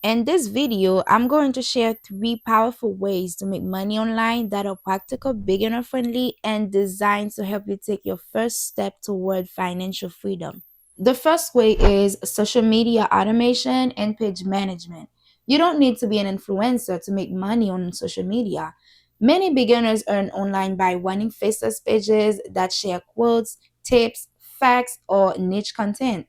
In this video, I'm going to share 3 powerful ways to make money online that are practical, beginner friendly, and designed to help you take your first step toward financial freedom. The first way is social media automation and page management. You don't need to be an influencer to make money on social media. Many beginners earn online by running faceless pages that share quotes, tips, facts, or niche content.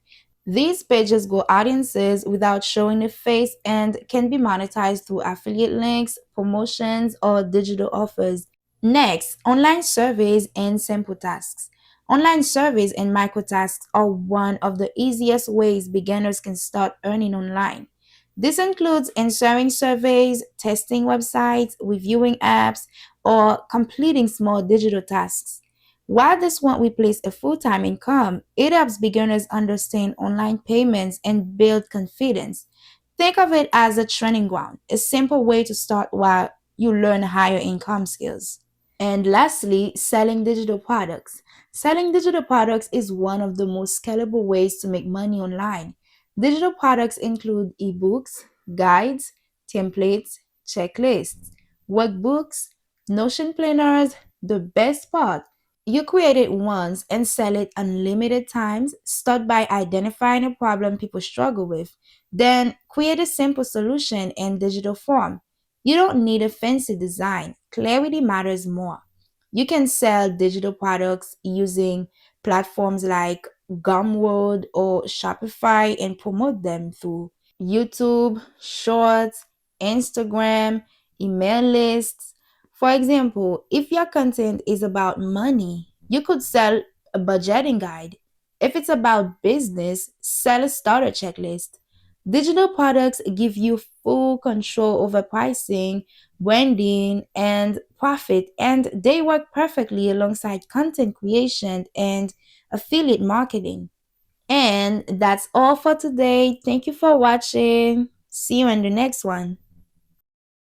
These pages grow audiences without showing a face and can be monetized through affiliate links, promotions, or digital offers. Next, online surveys and simple tasks. Online surveys and microtasks are one of the easiest ways beginners can start earning online. This includes answering surveys, testing websites, reviewing apps, or completing small digital tasks. While this won't replace a full time income, it helps beginners understand online payments and build confidence. Think of it as a training ground, a simple way to start while you learn higher income skills. And lastly, selling digital products. Selling digital products is one of the most scalable ways to make money online. Digital products include ebooks, guides, templates, checklists, workbooks, Notion planners. The best part, you create it once and sell it unlimited times. Start by identifying a problem people struggle with. Then create a simple solution in digital form. You don't need a fancy design. Clarity matters more. You can sell digital products using platforms like Gumroad or Shopify and promote them through YouTube, Shorts, Instagram, email lists. For example, if your content is about money, you could sell a budgeting guide. If it's about business, sell a starter checklist. Digital products give you full control over pricing, branding, and profit, and they work perfectly alongside content creation and affiliate marketing. And that's all for today. Thank you for watching. See you in the next one.